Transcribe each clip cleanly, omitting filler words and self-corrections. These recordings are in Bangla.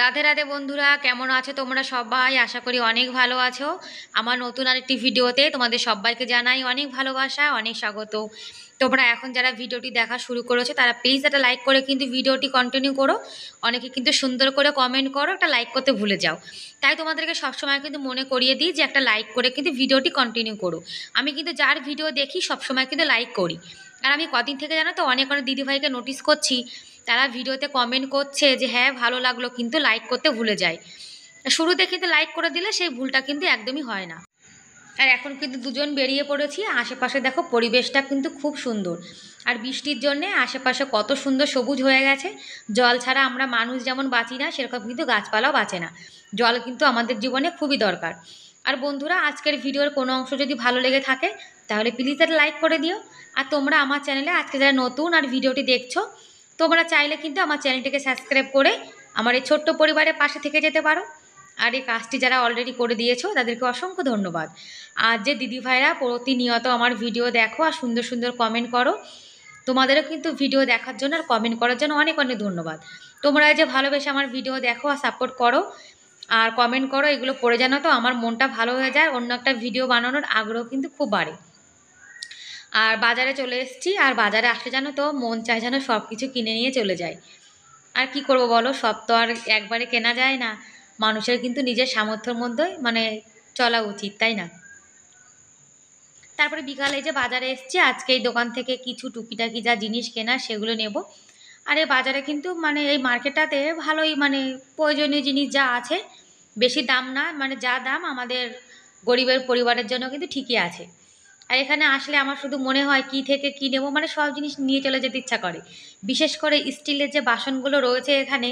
রাধে রাধে বন্ধুরা, কেমন আছো তোমরা সবাই? আশা করি অনেক ভালো আছো। আমার নতুন আরেকটি ভিডিওতে তোমাদের সবাইকে জানাই অনেক ভালোবাসা, অনেক স্বাগত। তোমরা এখন যারা ভিডিওটি দেখা শুরু করেছো তারা প্লিজ একটা লাইক করে কিন্তু ভিডিওটি কন্টিনিউ করো। অনেকে কিন্তু সুন্দর করে কমেন্ট করো, একটা লাইক করতে ভুলে যাও। তাই তোমাদেরকে সবসময় কিন্তু মনে করিয়ে দিই যে একটা লাইক করে কিন্তু ভিডিওটি কন্টিনিউ করো। আমি কিন্তু যার ভিডিও দেখি সবসময় কিন্তু লাইক করি। আর আমি কদিন থেকে জানো তো অনেক অনেক দিদিভাইকে নোটিস করছি, তারা ভিডিওতে কমেন্ট করছে যে হ্যাঁ ভালো লাগলো, কিন্তু লাইক করতে ভুলে যায়। শুরুতে কিন্তু লাইক করে দিলে সেই ভুলটা কিন্তু একদমই হয় না। আর এখন কিন্তু দুজন বেরিয়ে পড়েছি, আশেপাশে দেখো পরিবেশটা কিন্তু খুব সুন্দর। আর বৃষ্টির জন্যে আশেপাশে কত সুন্দর সবুজ হয়ে গেছে। জল ছাড়া আমরা মানুষ যেমন বাঁচি না, সেরকম কিন্তু গাছপালাও বাঁচে না। জল কিন্তু আমাদের জীবনে খুবই দরকার। আর বন্ধুরা, আজকের ভিডিওর কোনো অংশ যদি ভালো লেগে থাকে তাহলে প্লিজ একটা লাইক করে দিও। আর তোমরা আমার চ্যানেলে আজকে যারা নতুন আর ভিডিওটি দেখছো, তোমরা চাইলে কিন্তু আমার চ্যানেলটিকে সাবস্ক্রাইব করে আমার এই ছোট্ট পরিবারের পাশে থেকে যেতে পারো। আর এই কাজটি যারা অলরেডি করে দিয়েছো তাদেরকে অসংখ্য ধন্যবাদ। আর যে দিদিভাইরা প্রতিনিয়ত আমার ভিডিও দেখো আর সুন্দর সুন্দর কমেন্ট করো, তোমাদেরও কিন্তু ভিডিও দেখার জন্য আর কমেন্ট করার জন্য অনেক অনেক ধন্যবাদ। তোমরা যে ভালোবেসে আমার ভিডিও দেখো আর সাপোর্ট করো আর কমেন্ট করো, এগুলো পড়ে জানো তো আমার মনটা ভালো হয়ে যায়, অন্য একটা ভিডিও বানানোর আগ্রহ কিন্তু খুব বাড়ে। আর বাজারে চলে এসেছি, আর বাজারে আসলে জানো তো মন চায় যেন সব কিছু কিনে নিয়ে চলে যায়। আর কি করব বলো, সব তো আর একবারে কেনা যায় না। মানুষের কিন্তু নিজের সামর্থ্যের মধ্যে চলা উচিত, তাই না? তারপরে বিকালে যে বাজারে এসেছি, আজকে এই দোকান থেকে কিছু টুকিটাকি যা জিনিস কেনার সেগুলো নেব। আর এই বাজারে কিন্তু এই মার্কেটটাতে ভালোই প্রয়োজনীয় জিনিস যা আছে, বেশি দাম না, যা দাম আমাদের গরিবের পরিবারের জন্য কিন্তু ঠিকই আছে। আর এখানে আসলে আমার শুধু মনে হয় কি থেকে কি নেবো, সব জিনিস নিয়ে চলে যেতে ইচ্ছা করে। বিশেষ করে স্টিলের যে বাসনগুলো রয়েছে এখানে,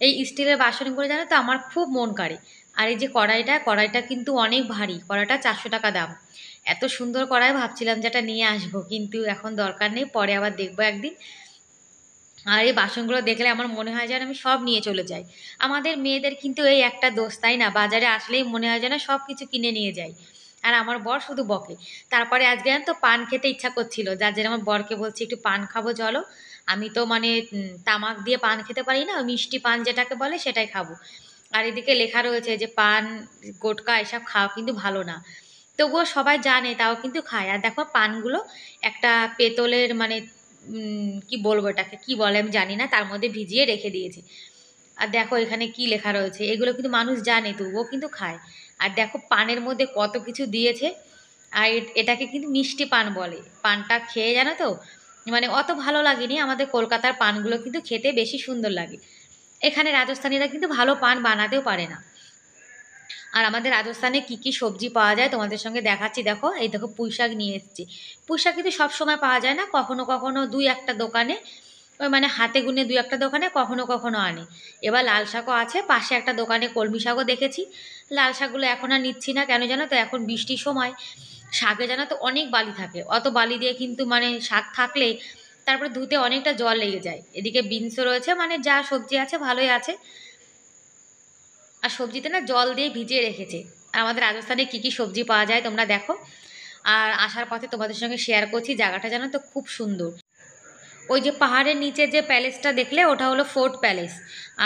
এই স্টিলের বাসনগুলো জানো তো আমার খুব মন কাড়ে। আর এই যে কড়াইটা কিন্তু অনেক ভারী, কড়াইটা 400 টাকা দাম। এত সুন্দর কড়াই, ভাবছিলাম যেটা নিয়ে আসবো, কিন্তু এখন দরকার নেই, পরে আবার দেখবো একদিন। আর এই বাসনগুলো দেখলে আমার মনে হয় যেন আমি সব নিয়ে চলে যাই। আমাদের মেয়েদের কিন্তু এই একটা দোষ, তাই না? বাজারে আসলেই মনে হয় যেন সব কিছু কিনে নিয়ে যাই। আর আমার বর শুধু বকে। তারপরে আজকে তো পান খেতে ইচ্ছা করছিল, যার জন্য আমার বরকে বলছি একটু পান খাবো চলো। আমি তো তামাক দিয়ে পান খেতে পারি না, ওই মিষ্টি পান যেটাকে বলে সেটাই খাবো। আর এদিকে লেখা রয়েছে যে পান, গোটকা এসব খাওয়া কিন্তু ভালো না। তবুও সবাই জানে, তাও কিন্তু খায়। আর দেখো পানগুলো একটা পেতলের কি বলবো, এটাকে কি বলে আমি জানি না, তার মধ্যে ভিজিয়ে রেখে দিয়েছে। আর দেখো এখানে কি লেখা রয়েছে, এগুলো কিন্তু মানুষ জানে তবুও কিন্তু খায়। আর দেখো পানের মধ্যে কত কিছু দিয়েছে। আর এটাকে কিন্তু মিষ্টি পান বলে। পানটা খেয়ে জানো তো অত ভালো লাগেনি, আমাদের কলকাতার পানগুলো কিন্তু খেতে বেশি সুন্দর লাগে। এখানে রাজস্থানীরা কিন্তু ভালো পান বানাতেও পারে না। আর আমাদের রাজস্থানে কি কি সবজি পাওয়া যায় তোমাদের সঙ্গে দেখাচ্ছি। দেখো, এই দেখো পুঁই শাক নিয়ে এসেছি। পুঁই শাক কিন্তু সবসময় পাওয়া যায় না, কখনো কখনো দুই একটা দোকানে, ওই হাতে গুনে দুই একটা দোকানে কখনো কখনো আনে। এবার লাল শাকও আছে, পাশে একটা দোকানে কলমি শাকও দেখেছি। লাল শাকগুলো এখন আর নিচ্ছি না, কেন জানো তো, এখন বৃষ্টির সময় শাকে জানো তো অনেক বালি থাকে, অত বালি দিয়ে কিন্তু শাক থাকলে তারপরে ধুতে অনেকটা জল লেগে যায়। এদিকে বিনসও রয়েছে, যা সবজি আছে ভালোই আছে। আর সবজিতে না জল দিয়ে ভিজিয়ে রেখেছে। আর আমাদের রাজস্থানে কী কী সবজি পাওয়া যায় তোমরা দেখো। আর আসার পথে তোমাদের সঙ্গে শেয়ার করছি, জায়গাটা জানো তো খুব সুন্দর। ওই যে পাহাড়ের নিচে যে প্যালেসটা দেখলে, ওটা হলো ফোর্ট প্যালেস।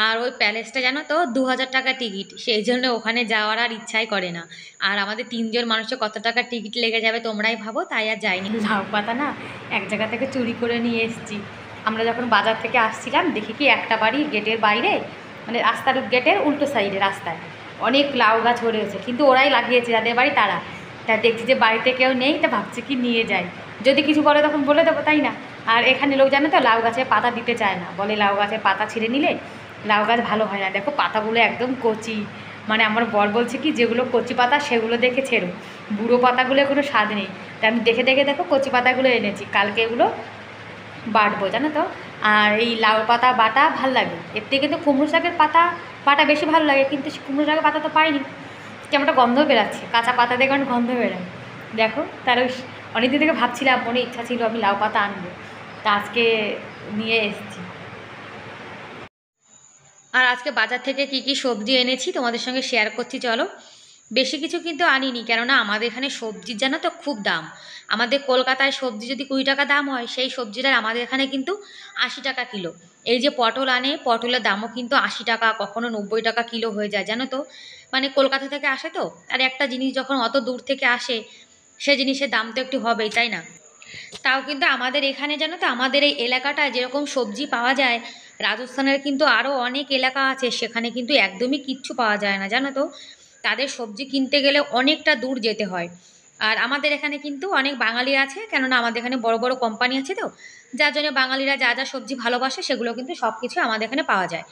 আর ওই প্যালেসটা জানো তো 2000 টাকা টিকিট, সেই জন্য ওখানে যাওয়ার আর ইচ্ছাই করে না। আর আমাদের তিনজন মানুষের কত টাকা টিকিট লেগে যাবে তোমরাই ভাবো, তাই আর যাইনি। লাউ পাতা না এক জায়গা থেকে চুরি করে নিয়ে এসেছি। আমরা যখন বাজার থেকে আসছিলাম দেখি কি একটা বাড়ি গেটের বাইরে, রাস্তার গেটের উল্টো সাইডে রাস্তায় অনেক লাউ গাছ হয়েছে, কিন্তু ওরাই লাগিয়েছে, যাদের বাড়ি তারা। তা দেখছি যে বাড়িতে কেউ নেই, তা ভাবছি কি নিয়ে যাই, যদি কিছু বলে তখন বলে দেবো, তাই না? আর এখানে লোক জানে তো লাউ গাছের পাতা দিতে চায় না, বলে লাউ গাছের পাতা ছিঁড়ে নিলে লাউ গাছ ভালো হয় না। দেখো পাতাগুলো একদম কচি, আমার বর বলছে কি যেগুলো কচি পাতা সেগুলো দেখে ছেড়ো, বুড়ো পাতাগুলো কোনো স্বাদ নেই। তা আমি দেখে দেখে দেখো কচি পাতাগুলো এনেছি, কালকে এগুলো বাটবো জানো তো। আর এই লাউ পাতা বাটা ভাল লাগে, এর থেকে কিন্তু কুমড়ো শাকের পাতা বাটা বেশি ভালো লাগে, কিন্তু কুমড়ো শাকের পাতা তো পাইনি, কেমন একটা গন্ধ বেরাচ্ছে, কাঁচা পাতা দেখে অনেক গন্ধ বেরায়। দেখো তাহলে অনেকদিন থেকে ভাবছিলাম, মনে ইচ্ছা ছিল আমি লাউ পাতা আনবো, তা আজকে নিয়ে এসেছি। আর আজকে বাজার থেকে কি কি সবজি এনেছি তোমাদের সঙ্গে শেয়ার করছি চলো। বেশি কিছু কিন্তু আনিনি, কেননা আমাদের এখানে সবজির জানো তো খুব দাম। আমাদের কলকাতায় সবজি যদি 20 টাকা দাম হয়, সেই সবজিটা আমাদের এখানে কিন্তু 80 টাকা কিলো। এই যে পটল আনে, পটলের দামও কিন্তু 80 টাকা, কখনো 90 টাকা কিলো হয়ে যায় জানো তো। মানে কলকাতা থেকে আসে তো, আর একটা জিনিস যখন অত দূর থেকে আসে, সে জিনিসের দাম তো একটু হবেই, তাই না? তাও কিন্তু আমাদের এখানে জানো তো, আমাদের এই এলাকাটায় যেরকম সবজি পাওয়া যায়, রাজস্থানের কিন্তু আরও অনেক এলাকা আছে, সেখানে কিন্তু একদমই কিচ্ছু পাওয়া যায় না জানো তো। তাদের সবজি কিনতে গেলে অনেকটা দূর যেতে হয়। আর আমাদের এখানে কিন্তু অনেক বাঙালি আছে, কেননা আমাদের এখানে বড় বড় কোম্পানি আছে তো, যার জন্য বাঙালিরা যা যা সবজি ভালোবাসে সেগুলো কিন্তু সব কিছু আমাদের এখানে পাওয়া যায়।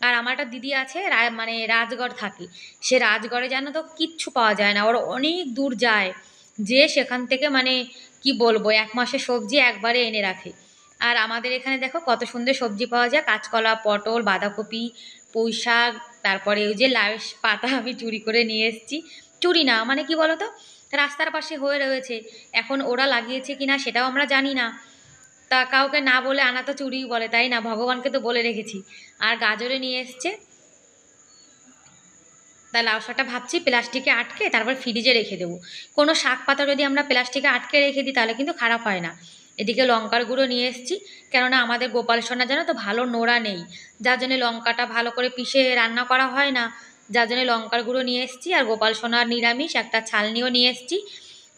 আর আমার একটা দিদি আছে মানে রাজগড় থাকি, সে রাজগড়ে জানো তো কিচ্ছু পাওয়া যায় না, ওরা অনেক দূর যায়, যে সেখান থেকে মানে কি বলবো, 1 মাসের সবজি একবারে এনে রাখে। আর আমাদের এখানে দেখো কত সুন্দর সবজি পাওয়া যায়, কাঁচকলা, পটল, বাঁধাকপি, পুঁই শাক, তারপরে ওই যে লাউ পাতা আমি চুরি করে নিয়ে এসেছি। চুরি না, মানে কি বলতো, রাস্তার পাশে হয়ে রয়েছে, এখন ওরা লাগিয়েছে কিনা সেটাও আমরা জানি না। তা কাউকে না বলে আনা তো চুরিই বলে, তাই না? ভগবানকে তো বলে রেখেছি। আর গাজরে নিয়ে এসছে, তা লাউ শাকটা ভাবছি প্লাস্টিকে আটকে তারপর ফ্রিজে রেখে দেবো। কোনো শাক পাতা যদি আমরা প্লাস্টিকে আটকে রেখে দিই তাহলে কিন্তু খারাপ হয় না। এদিকে লঙ্কার গুঁড়ো নিয়ে এসেছি, কেননা আমাদের গোপাল সোনা জানো তো ভালো নোড়া নেই, যার জন্য লঙ্কাটা ভালো করে পিষে রান্না করা হয় না, যার জন্য লঙ্কার গুঁড়ো নিয়ে এসেছি। আর গোপাল সোনার নিরামিষ একটা ছালনিও নিয়ে এসেছি,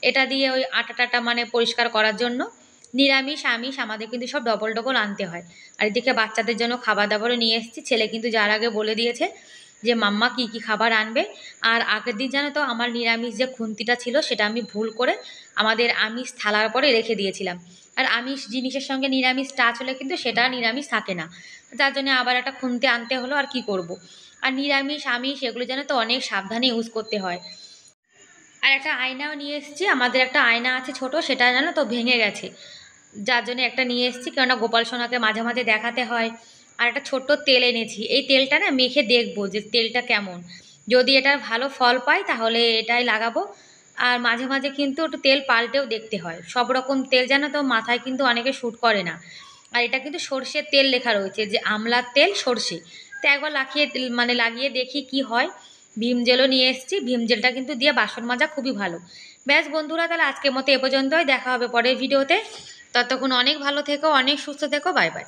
এটা দিয়ে ওই আটাটাটা মানে পরিষ্কার করার জন্য। নিরামিষ আমিষ আমাদের কিন্তু সব ডবল ডবল আনতে হয়। আর এদিকে বাচ্চাদের জন্য খাবার দাবারও নিয়ে এসেছি, ছেলে কিন্তু যার আগে বলে দিয়েছে যে মাম্মা কি কি খাবার আনবে। আর আগের দিন জানো তো আমার নিরামিষ যে খুন্তিটা ছিল সেটা আমি ভুল করে আমাদের আমিষ থালার পরে রেখে দিয়েছিলাম। আর আমিষ জিনিসের সঙ্গে নিরামিষ টাচ হলে কিন্তু সেটা নিরামিষ থাকে না, যার জন্য আবার একটা খুন্তি আনতে হলো, আর কি করব। আর নিরামিষ আমিষ এগুলো জানো তো অনেক সাবধানে ইউজ করতে হয়। আর একটা আয়নাও নিয়ে এসেছি, আমাদের একটা আয়না আছে ছোট, সেটা জানো তো ভেঙে গেছে, যার জন্য একটা নিয়ে এসেছি, কেননা গোপাল সোনাকে মাঝে মাঝে দেখাতে হয়। আর একটা ছোট্ট তেল এনেছি, এই তেলটা না মেখে দেখবো যে তেলটা কেমন, যদি এটার ভালো ফল পাই তাহলে এটাই লাগাবো। আর মাঝে মাঝে কিন্তু একটু তেল পাল্টেও দেখতে হয়, সব রকম তেল জানো তো মাথায় কিন্তু অনেকে শ্যুট করে না। আর এটা কিন্তু সর্ষের তেল লেখা রয়েছে, যে আমলার তেল সর্ষে। তো একবার মানে লাগিয়ে দেখি কি হয়। ভীম জেলও নিয়ে এসেছি, ভীম জেলটা কিন্তু দিয়ে বাসন মাজা খুবই ভালো। ব্যাস বন্ধুরা, তাহলে আজকের মতো এ পর্যন্তই, দেখা হবে পরের ভিডিওতে। ততক্ষণ অনেক ভালো থেকো, অনেক সুস্থ থেকো, বাই বাই।